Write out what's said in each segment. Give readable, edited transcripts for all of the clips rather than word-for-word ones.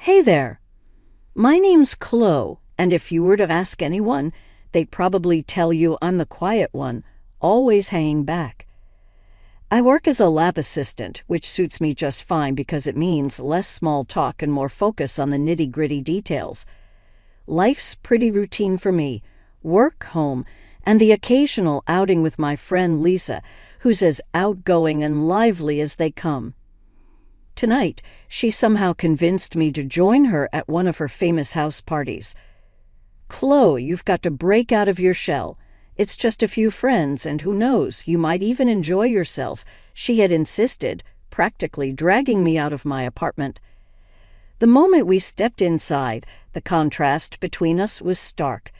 Hey there. My name's Chloe, and if you were to ask anyone, they'd probably tell you I'm the quiet one, always hanging back. I work as a lab assistant, which suits me just fine because it means less small talk and more focus on the nitty-gritty details. Life's pretty routine for me. Work, home, and the occasional outing with my friend Lisa, who's as outgoing and lively as they come. Tonight, she somehow convinced me to join her at one of her famous house parties. Chloe, you've got to break out of your shell. It's just a few friends, and who knows, you might even enjoy yourself, she had insisted, practically dragging me out of my apartment. The moment we stepped inside, the contrast between us was stark.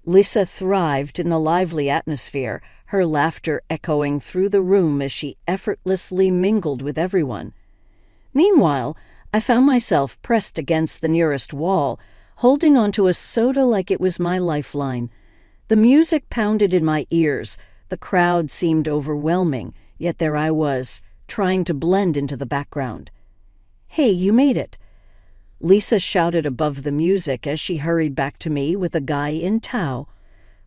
Lisa thrived in the lively atmosphere, her laughter echoing through the room as she effortlessly mingled with everyone. Meanwhile, I found myself pressed against the nearest wall, holding onto a soda like it was my lifeline. The music pounded in my ears, the crowd seemed overwhelming, yet there I was, trying to blend into the background. "Hey, you made it!" Lisa shouted above the music as she hurried back to me with a guy in tow.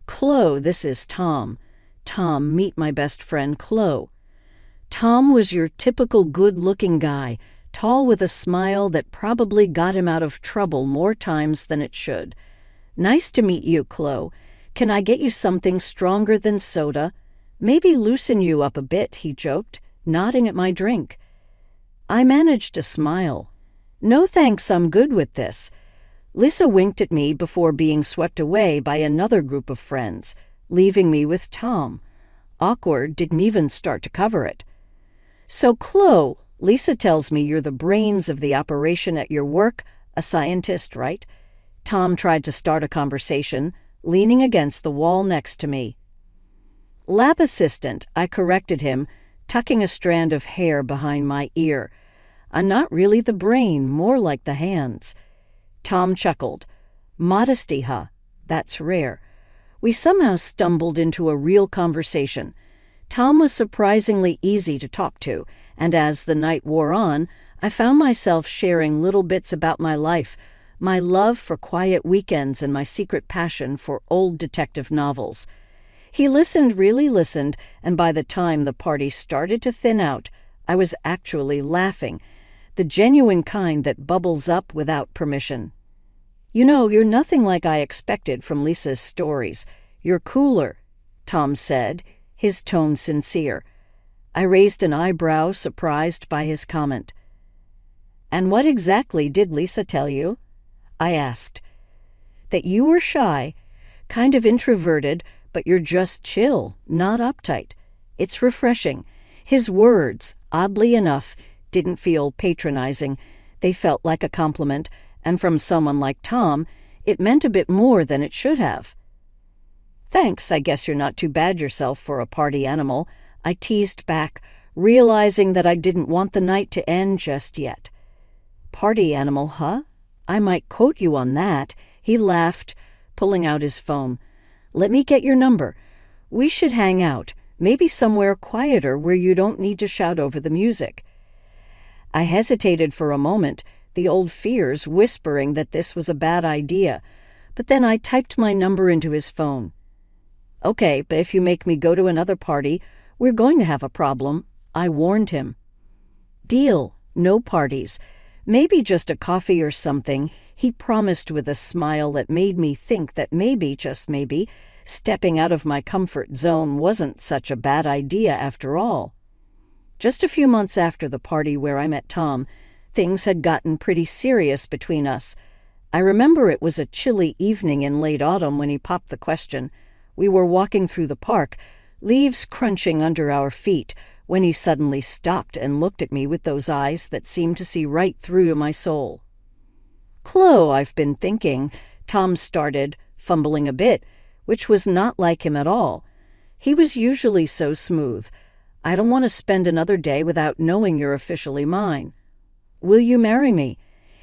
"Chloe, this is Tom. Tom, meet my best friend Chloe." Tom was your typical good-looking guy, tall with a smile that probably got him out of trouble more times than it should. "Nice to meet you, Chloe. Can I get you something stronger than soda? Maybe loosen you up a bit," he joked, nodding at my drink. I managed to smile. "No thanks, I'm good with this." Lisa winked at me before being swept away by another group of friends, leaving me with Tom. Awkward, didn't even start to cover it. "So, Chloe, Lisa tells me you're the brains of the operation at your work, a scientist, right?" Tom tried to start a conversation, leaning against the wall next to me. "Lab assistant," I corrected him, tucking a strand of hair behind my ear. "I'm not really the brain, more like the hands." Tom chuckled. "Modesty, huh? That's rare." We somehow stumbled into a real conversation. Tom was surprisingly easy to talk to, and as the night wore on, I found myself sharing little bits about my life, my love for quiet weekends and my secret passion for old detective novels. He really listened, and by the time the party started to thin out, I was actually laughing, the genuine kind that bubbles up without permission. "You know, you're nothing like I expected from Lisa's stories. You're cooler," Tom said, his tone sincere. I raised an eyebrow, surprised by his comment. "And what exactly did Lisa tell you?" I asked. "That you were shy, kind of introverted, but you're just chill, not uptight. It's refreshing." His words, oddly enough, didn't feel patronizing. They felt like a compliment, and from someone like Tom, it meant a bit more than it should have. "Thanks, I guess you're not too bad yourself for a party animal," I teased back, realizing that I didn't want the night to end just yet. "Party animal, huh? I might quote you on that." He laughed, pulling out his phone. "Let me get your number. We should hang out, maybe somewhere quieter where you don't need to shout over the music." I hesitated for a moment, the old fears whispering that this was a bad idea, but then I typed my number into his phone. "Okay, but if you make me go to another party, we're going to have a problem," I warned him. "Deal. No parties. Maybe just a coffee or something," he promised with a smile that made me think that maybe, just maybe, stepping out of my comfort zone wasn't such a bad idea after all. Just a few months after the party where I met Tom, things had gotten pretty serious between us. I remember it was a chilly evening in late autumn when he popped the question. We were walking through the park, leaves crunching under our feet, when he suddenly stopped and looked at me with those eyes that seemed to see right through to my soul. "Chloe, I've been thinking," Tom started, fumbling a bit, which was not like him at all. He was usually so smooth. "I don't want to spend another day without knowing you're officially mine. Will you marry me?"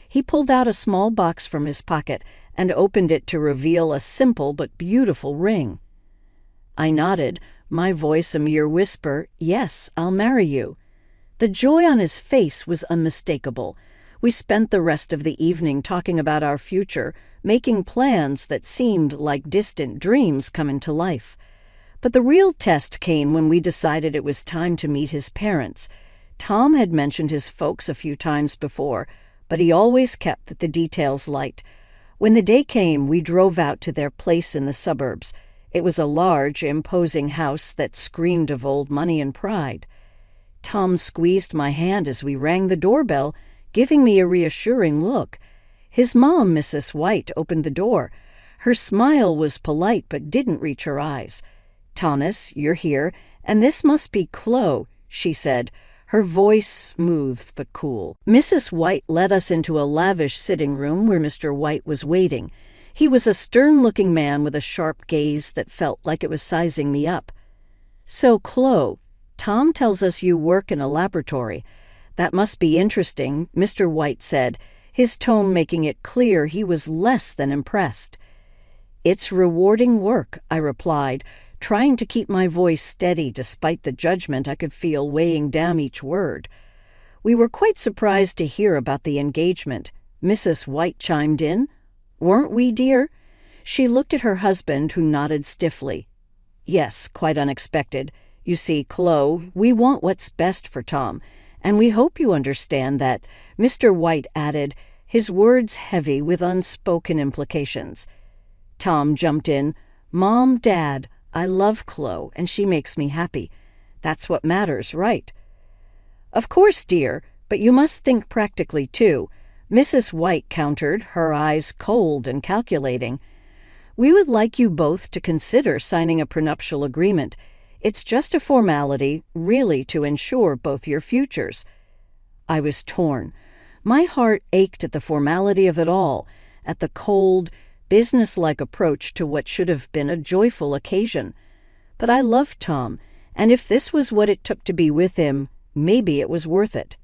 He pulled out a small box from his pocket and opened it to reveal a simple but beautiful ring. I nodded, my voice a mere whisper, "Yes, I'll marry you." The joy on his face was unmistakable. We spent the rest of the evening talking about our future, making plans that seemed like distant dreams come into life. But the real test came when we decided it was time to meet his parents. Tom had mentioned his folks a few times before, but he always kept the details light. When the day came, we drove out to their place in the suburbs. It was a large, imposing house that screamed of old money and pride. Tom squeezed my hand as we rang the doorbell, giving me a reassuring look. His mom, Mrs. White, opened the door. Her smile was polite but didn't reach her eyes. "Thomas, you're here, and this must be Chloe," she said, her voice smooth but cool. Mrs. White led us into a lavish sitting room where Mr. White was waiting. He was a stern-looking man with a sharp gaze that felt like it was sizing me up. "So, Chloe, Tom tells us you work in a laboratory. That must be interesting," Mr. White said, his tone making it clear he was less than impressed. "It's rewarding work," I replied, trying to keep my voice steady despite the judgment I could feel weighing down each word. We were quite surprised to hear about the engagement. Mrs. White chimed in. "Weren't we, dear?" She looked at her husband, who nodded stiffly. "Yes, quite unexpected. You see, Chloe, we want what's best for Tom, and we hope you understand that," Mr. White added, his words heavy with unspoken implications. Tom jumped in. "Mom, Dad, I love Chloe, and she makes me happy. That's what matters, right?" "Of course, dear, but you must think practically, too," Mrs. White countered, her eyes cold and calculating. "We would like you both to consider signing a prenuptial agreement. It's just a formality, really, to ensure both your futures." I was torn. My heart ached at the formality of it all, at the cold, businesslike approach to what should have been a joyful occasion. But I loved Tom, and if this was what it took to be with him, maybe it was worth it.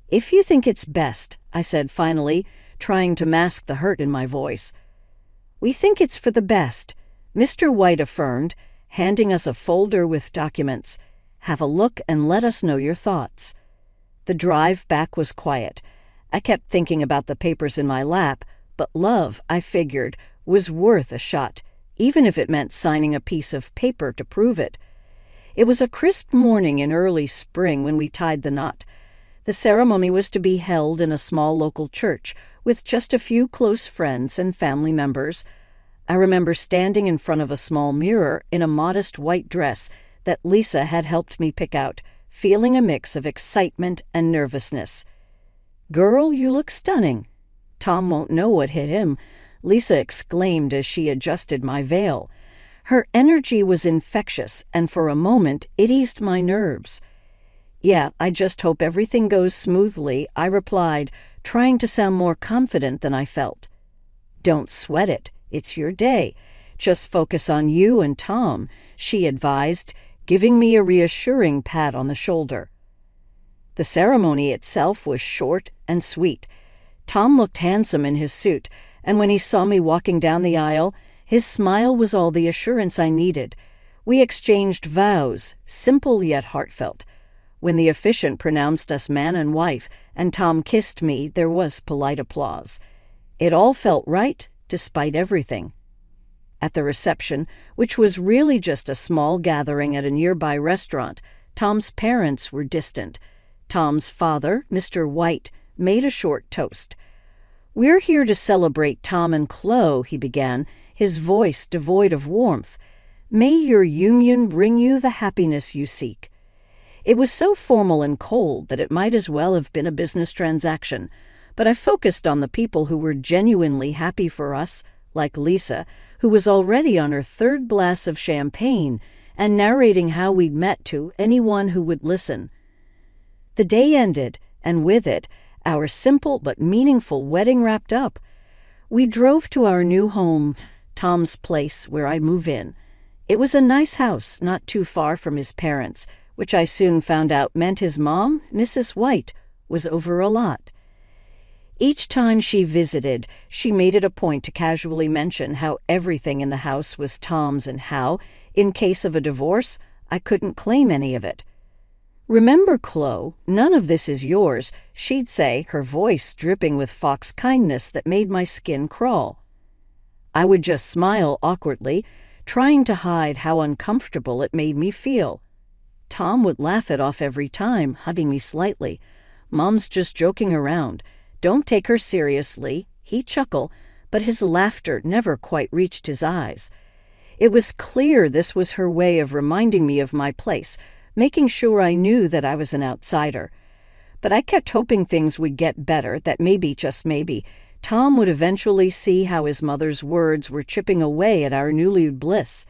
"If you think it's best," I said finally, trying to mask the hurt in my voice. "We think it's for the best," Mr. White affirmed, handing us a folder with documents. "Have a look and let us know your thoughts." The drive back was quiet. I kept thinking about the papers in my lap, but love, I figured, was worth a shot, even if it meant signing a piece of paper to prove it. It was a crisp morning in early spring when we tied the knot. The ceremony was to be held in a small local church, with just a few close friends and family members. I remember standing in front of a small mirror in a modest white dress that Lisa had helped me pick out, feeling a mix of excitement and nervousness. "Girl, you look stunning." "Tom won't know what hit him," Lisa exclaimed as she adjusted my veil. Her energy was infectious, and for a moment it eased my nerves. "Yeah, I just hope everything goes smoothly," I replied, trying to sound more confident than I felt. "Don't sweat it. It's your day. Just focus on you and Tom," she advised, giving me a reassuring pat on the shoulder. The ceremony itself was short and sweet. Tom looked handsome in his suit, and when he saw me walking down the aisle, his smile was all the assurance I needed. We exchanged vows, simple yet heartfelt. When the officiant pronounced us man and wife, and Tom kissed me, there was polite applause. It all felt right, despite everything. At the reception, which was really just a small gathering at a nearby restaurant, Tom's parents were distant. Tom's father, Mr. White, made a short toast. "We're here to celebrate Tom and Chloe," he began, his voice devoid of warmth. "May your union bring you the happiness you seek." It was so formal and cold that it might as well have been a business transaction, but I focused on the people who were genuinely happy for us, like Lisa, who was already on her third glass of champagne and narrating how we'd met to anyone who would listen. The day ended, and with it, our simple but meaningful wedding wrapped up. We drove to our new home, Tom's place, where I'd move in. It was a nice house not too far from his parents', which I soon found out meant his mom, Mrs. White, was over a lot. Each time she visited, she made it a point to casually mention how everything in the house was Tom's and how, in case of a divorce, I couldn't claim any of it. "Remember, Chloe, none of this is yours," she'd say, her voice dripping with fox kindness that made my skin crawl. I would just smile awkwardly, trying to hide how uncomfortable it made me feel. Tom would laugh it off every time, hugging me slightly. "Mom's just joking around. Don't take her seriously," he'd chuckle, but his laughter never quite reached his eyes. It was clear this was her way of reminding me of my place, making sure I knew that I was an outsider. But I kept hoping things would get better, that maybe, just maybe, Tom would eventually see how his mother's words were chipping away at our newly bliss.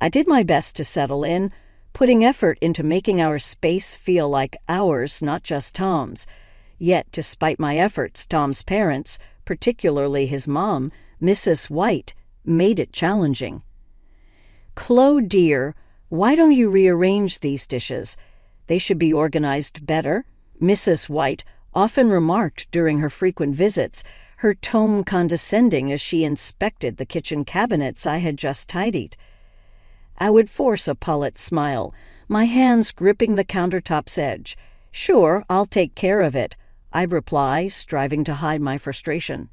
I did my best to settle in, putting effort into making our space feel like ours, not just Tom's. Yet, despite my efforts, Tom's parents, particularly his mom, Mrs. White, made it challenging. "Chloe, dear, why don't you rearrange these dishes? They should be organized better," Mrs. White often remarked during her frequent visits, her tone condescending as she inspected the kitchen cabinets I had just tidied. I would force a Pullet smile, my hands gripping the countertop's edge. "Sure, I'll take care of it," I'd reply, striving to hide my frustration.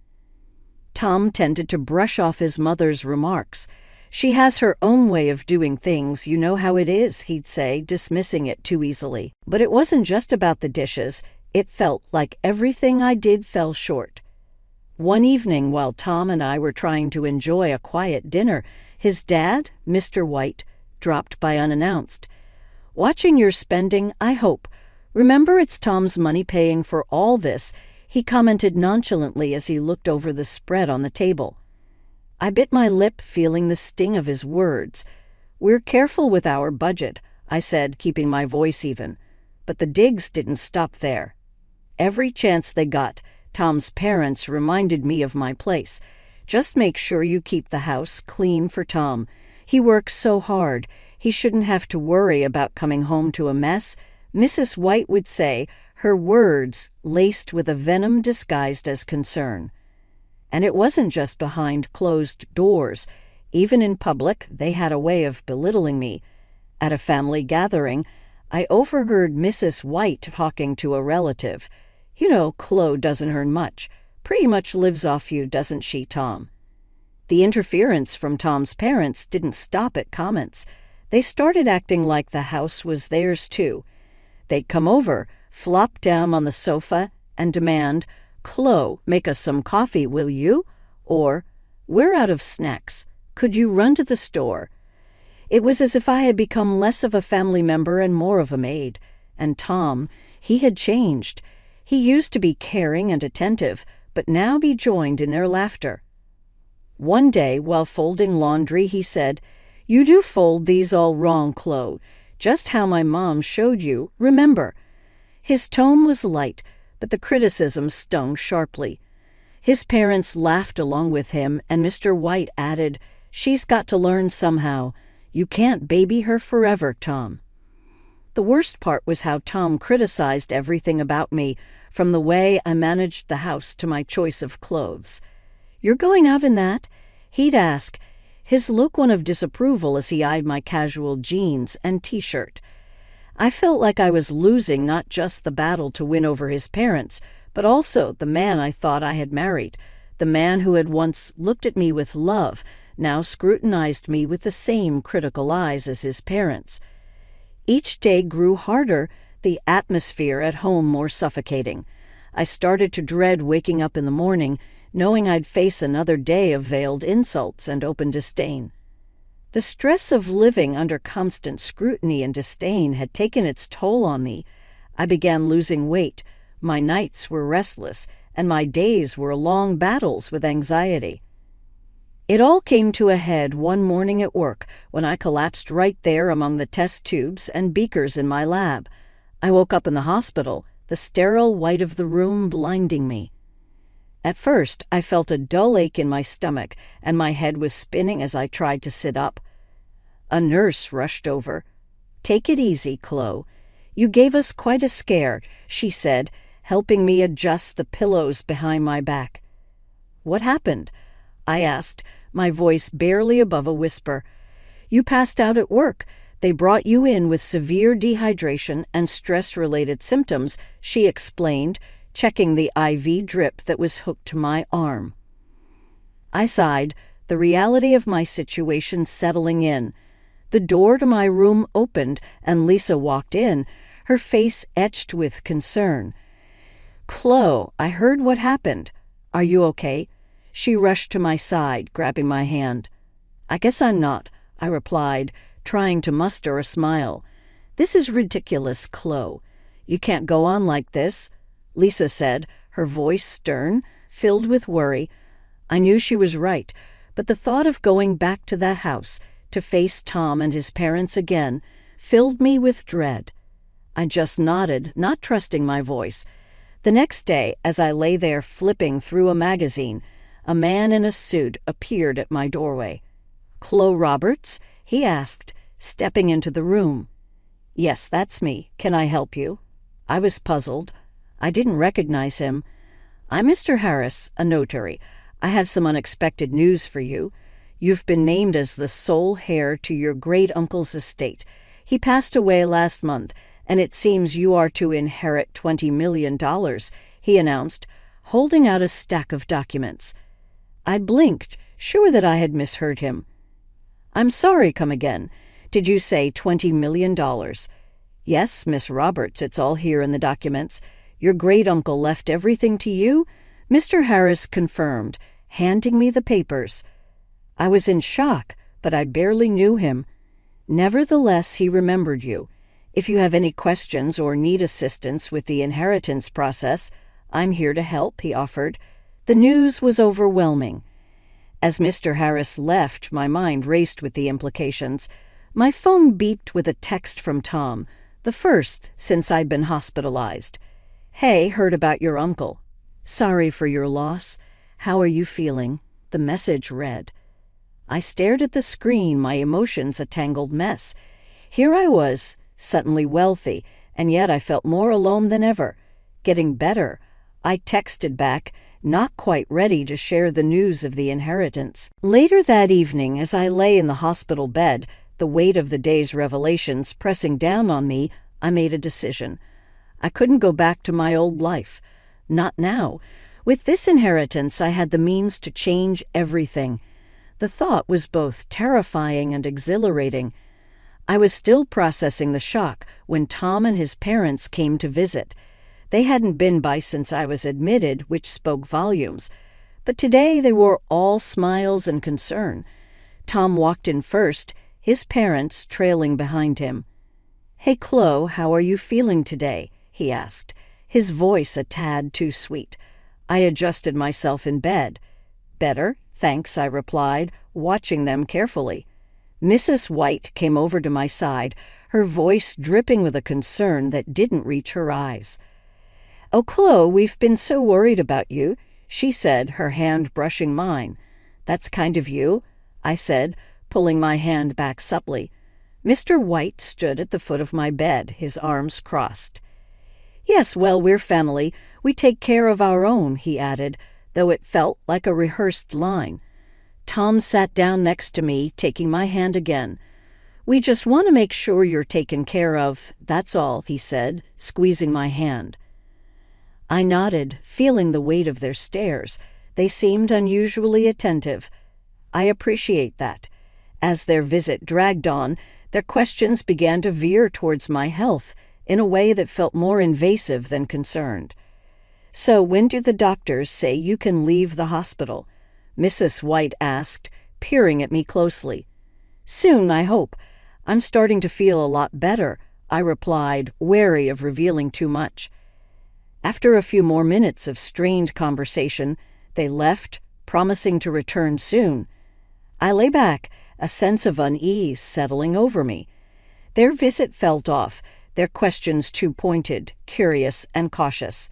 Tom tended to brush off his mother's remarks. "She has her own way of doing things, you know how it is," he'd say, dismissing it too easily. But it wasn't just about the dishes. It felt like everything I did fell short. One evening, while Tom and I were trying to enjoy a quiet dinner, his dad, Mr. White, dropped by unannounced. "Watching your spending, I hope. Remember, it's Tom's money paying for all this," he commented nonchalantly as he looked over the spread on the table. I bit my lip, feeling the sting of his words. "We're careful with our budget," I said, keeping my voice even. But the digs didn't stop there. Every chance they got, Tom's parents reminded me of my place. "Just make sure you keep the house clean for Tom. He works so hard. He shouldn't have to worry about coming home to a mess," Mrs. White would say, her words laced with a venom disguised as concern. And it wasn't just behind closed doors. Even in public, they had a way of belittling me. At a family gathering, I overheard Mrs. White talking to a relative. "You know, Chloe doesn't earn much. Pretty much lives off you, doesn't she, Tom?" The interference from Tom's parents didn't stop at comments. They started acting like the house was theirs, too. They'd come over, flop down on the sofa, and demand, "Chloe, make us some coffee, will you?" Or, "We're out of snacks. Could you run to the store?" It was as if I had become less of a family member and more of a maid. And Tom, he had changed. He used to be caring and attentive, but now he joined in their laughter. One day, while folding laundry, he said, "You do fold these all wrong, Chloe. Just how my mom showed you, remember." His tone was light, but the criticism stung sharply. His parents laughed along with him, and Mr. White added, "She's got to learn somehow. You can't baby her forever, Tom." The worst part was how Tom criticized everything about me, from the way I managed the house to my choice of clothes. "You're going out in that?" he'd ask, his look one of disapproval as he eyed my casual jeans and T-shirt. I felt like I was losing not just the battle to win over his parents, but also the man I thought I had married, the man who had once looked at me with love, now scrutinized me with the same critical eyes as his parents. Each day grew harder, the atmosphere at home more suffocating. I started to dread waking up in the morning, knowing I'd face another day of veiled insults and open disdain. The stress of living under constant scrutiny and disdain had taken its toll on me. I began losing weight, my nights were restless, and my days were long battles with anxiety. It all came to a head one morning at work when I collapsed right there among the test tubes and beakers in my lab. I woke up in the hospital, the sterile white of the room blinding me. At first, I felt a dull ache in my stomach, and my head was spinning as I tried to sit up. A nurse rushed over. "Take it easy, Chloe. You gave us quite a scare," she said, helping me adjust the pillows behind my back. "What happened?" I asked, my voice barely above a whisper. "You passed out at work. They brought you in with severe dehydration and stress-related symptoms, she explained, checking the IV drip that was hooked to my arm. I sighed, the reality of my situation settling in. The door to my room opened and Lisa walked in, her face etched with concern. "Chloe, I heard what happened. Are you okay?" She rushed to my side, grabbing my hand. "I guess I'm not," I replied, trying to muster a smile. "This is ridiculous, Chloe. You can't go on like this," Lisa said, her voice stern, filled with worry. I knew she was right, but the thought of going back to that house, to face Tom and his parents again, filled me with dread. I just nodded, not trusting my voice. The next day, as I lay there flipping through a magazine, a man in a suit appeared at my doorway. "Chloe Roberts?" he asked, stepping into the room. "Yes, that's me. Can I help you?" I was puzzled. I didn't recognize him. "I'm Mr. Harris, a notary. I have some unexpected news for you. You've been named as the sole heir to your great-uncle's estate. He passed away last month, and it seems you are to inherit $20 million, he announced, holding out a stack of documents. I blinked, sure that I had misheard him. "I'm sorry, come again. Did you say $20 million? "Yes, Miss Roberts, it's all here in the documents. Your great-uncle left everything to you?" Mr. Harris confirmed, handing me the papers. I was in shock, but I barely knew him. Nevertheless, he remembered you. "If you have any questions or need assistance with the inheritance process, I'm here to help," he offered. The news was overwhelming. As Mr. Harris left, my mind raced with the implications. My phone beeped with a text from Tom, the first since I'd been hospitalized. "Hey, heard about your uncle. Sorry for your loss. How are you feeling?" the message read. I stared at the screen, my emotions a tangled mess. Here I was, suddenly wealthy, and yet I felt more alone than ever. Getting better, I texted back, not quite ready to share the news of the inheritance. Later that evening, as I lay in the hospital bed, the weight of the day's revelations pressing down on me, I made a decision. I couldn't go back to my old life. Not now. With this inheritance, I had the means to change everything. The thought was both terrifying and exhilarating. I was still processing the shock when Tom and his parents came to visit. They hadn't been by since I was admitted, which spoke volumes. But today they were all smiles and concern. Tom walked in first, his parents trailing behind him. "Hey, Chloe, how are you feeling today?" he asked, his voice a tad too sweet. I adjusted myself in bed. "Better, thanks," I replied, watching them carefully. Mrs. White came over to my side, her voice dripping with a concern that didn't reach her eyes. "Oh, Chloe, we've been so worried about you," she said, her hand brushing mine. "That's kind of you," I said, pulling my hand back supplely. Mr. White stood at the foot of my bed, his arms crossed. "Yes, well, we're family. We take care of our own," he added, though it felt like a rehearsed line. Tom sat down next to me, taking my hand again. "We just want to make sure you're taken care of, that's all," he said, squeezing my hand. I nodded, feeling the weight of their stares. They seemed unusually attentive. I appreciate that. As their visit dragged on, their questions began to veer towards my health in a way that felt more invasive than concerned. "So when do the doctors say you can leave the hospital?" Mrs. White asked, peering at me closely. "Soon, I hope. I'm starting to feel a lot better," I replied, wary of revealing too much. After a few more minutes of strained conversation, they left, promising to return soon. I lay back, a sense of unease settling over me. Their visit felt off, their questions too pointed, curious, and cautious.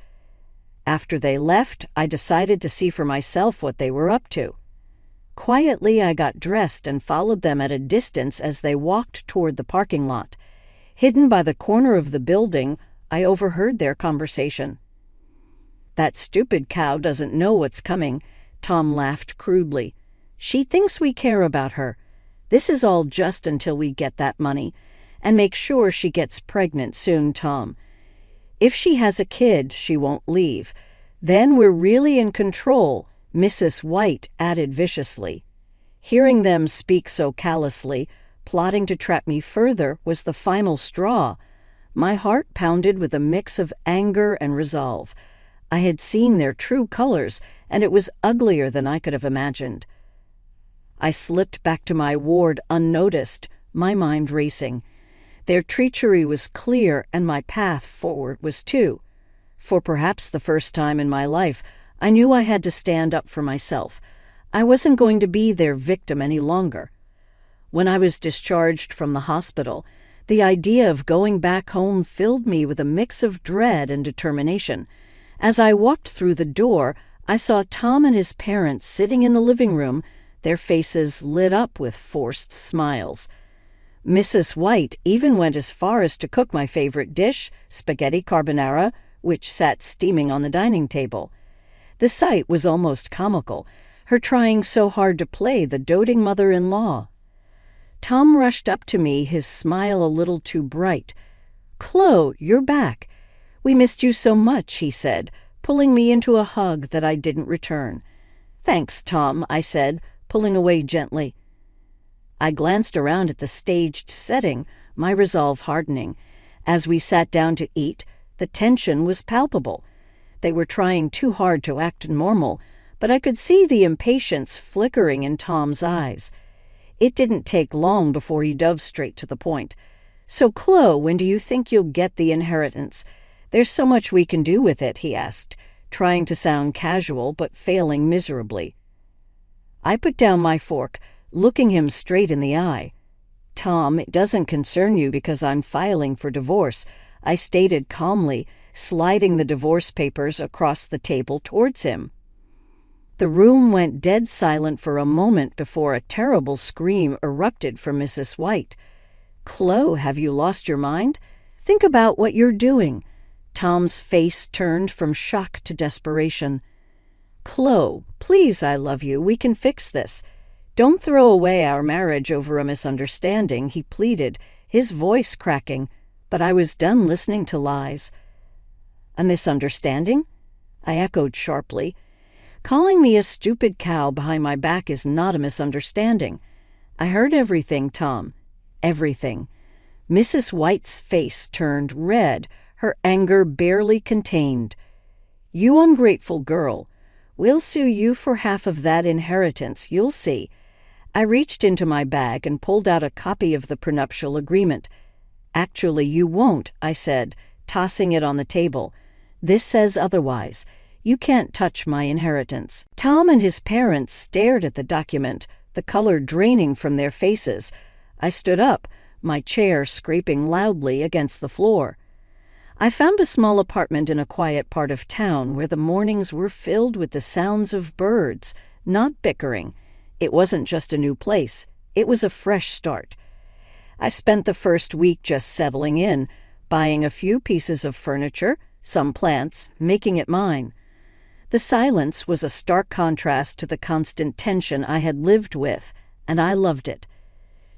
After they left, I decided to see for myself what they were up to. Quietly, I got dressed and followed them at a distance as they walked toward the parking lot. Hidden by the corner of the building, I overheard their conversation. "That stupid cow doesn't know what's coming," Tom laughed crudely. "She thinks we care about her. This is all just until we get that money. and make sure she gets pregnant soon, Tom. If she has a kid, she won't leave. Then we're really in control," Mrs. White added viciously. Hearing them speak so callously, plotting to trap me further, was the final straw. My heart pounded with a mix of anger and resolve. I had seen their true colors, and it was uglier than I could have imagined. I slipped back to my ward unnoticed, my mind racing. Their treachery was clear, and my path forward was too. For perhaps the first time in my life, I knew I had to stand up for myself. I wasn't going to be their victim any longer. When I was discharged from the hospital, the idea of going back home filled me with a mix of dread and determination. As I walked through the door, I saw Tom and his parents sitting in the living room, their faces lit up with forced smiles. Mrs. White even went as far as to cook my favorite dish, spaghetti carbonara, which sat steaming on the dining table. The sight was almost comical, her trying so hard to play the doting mother-in-law. Tom rushed up to me, his smile a little too bright. "Chloe, you're back. We missed you so much," he said, pulling me into a hug that I didn't return. "Thanks, Tom," I said, pulling away gently. I glanced around at the staged setting, my resolve hardening. As we sat down to eat, the tension was palpable. They were trying too hard to act normal, but I could see the impatience flickering in Tom's eyes. It didn't take long before he dove straight to the point. "So, Chloe, when do you think you'll get the inheritance? There's so much we can do with it," he asked, trying to sound casual but failing miserably. I put down my fork, looking him straight in the eye. "Tom, it doesn't concern you because I'm filing for divorce," I stated calmly, sliding the divorce papers across the table towards him. The room went dead silent for a moment before a terrible scream erupted from Mrs. White. "Chloe, have you lost your mind? Think about what you're doing." Tom's face turned from shock to desperation. "Chloe, please, I love you. We can fix this. Don't throw away our marriage over a misunderstanding," he pleaded, his voice cracking, but I was done listening to lies. "A misunderstanding?" I echoed sharply. "Calling me a stupid cow behind my back is not a misunderstanding. I heard everything, Tom. Everything." Mrs. White's face turned red, her anger barely contained. "You ungrateful girl. We'll sue you for half of that inheritance, you'll see." I reached into my bag and pulled out a copy of the prenuptial agreement. "Actually, you won't," I said, tossing it on the table. "This says otherwise. You can't touch my inheritance." Tom and his parents stared at the document, the color draining from their faces. I stood up, my chair scraping loudly against the floor. I found a small apartment in a quiet part of town where the mornings were filled with the sounds of birds, not bickering. It wasn't just a new place. It was a fresh start. I spent the first week just settling in, buying a few pieces of furniture, some plants, making it mine. The silence was a stark contrast to the constant tension I had lived with, and I loved it.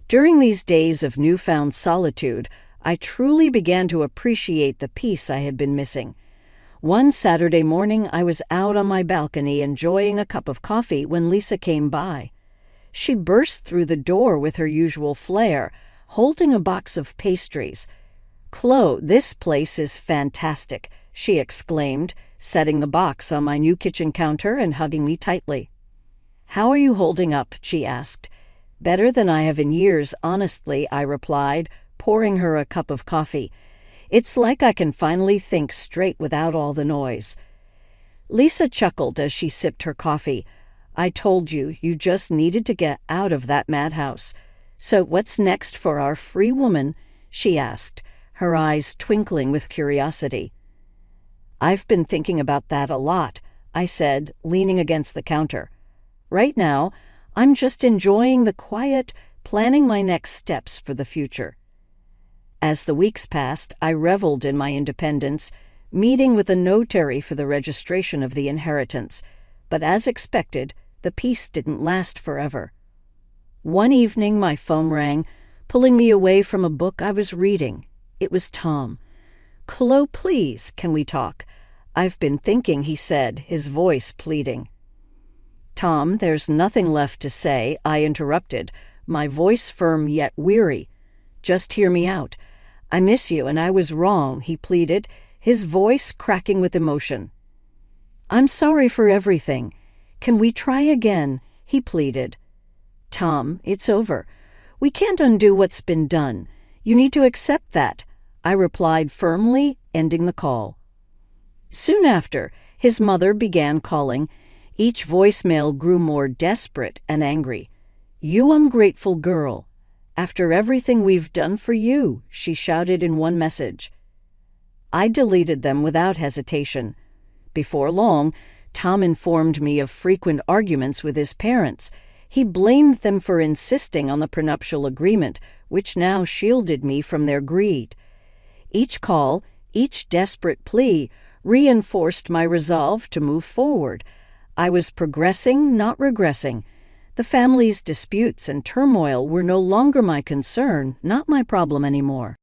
During these days of newfound solitude, I truly began to appreciate the peace I had been missing. One Saturday morning, I was out on my balcony enjoying a cup of coffee when Lisa came by. She burst through the door with her usual flair, holding a box of pastries. "Chloe, this place is fantastic," she exclaimed, setting the box on my new kitchen counter and hugging me tightly. "How are you holding up?" she asked. "Better than I have in years, honestly," I replied, pouring her a cup of coffee. "It's like I can finally think straight without all the noise." Lisa chuckled as she sipped her coffee. "I told you, you just needed to get out of that madhouse. So what's next for our free woman?" she asked, her eyes twinkling with curiosity. "I've been thinking about that a lot," I said, leaning against the counter. "Right now, I'm just enjoying the quiet, planning my next steps for the future." As the weeks passed, I reveled in my independence, meeting with a notary for the registration of the inheritance. But as expected, the peace didn't last forever. One evening my phone rang, pulling me away from a book I was reading. It was Tom. "Chloe, please, can we talk? I've been thinking," he said, his voice pleading. "Tom, there's nothing left to say," I interrupted, my voice firm yet weary. "Just hear me out. I miss you, and I was wrong," he pleaded, his voice cracking with emotion. "I'm sorry for everything. Can we try again?" he pleaded. "Tom, it's over. We can't undo what's been done. You need to accept that," I replied firmly, ending the call. Soon after, his mother began calling. Each voicemail grew more desperate and angry. "You ungrateful girl. After everything we've done for you," she shouted in one message. I deleted them without hesitation. Before long, Tom informed me of frequent arguments with his parents. He blamed them for insisting on the prenuptial agreement, which now shielded me from their greed. Each call, each desperate plea, reinforced my resolve to move forward. I was progressing, not regressing. The family's disputes and turmoil were no longer my concern, not my problem anymore.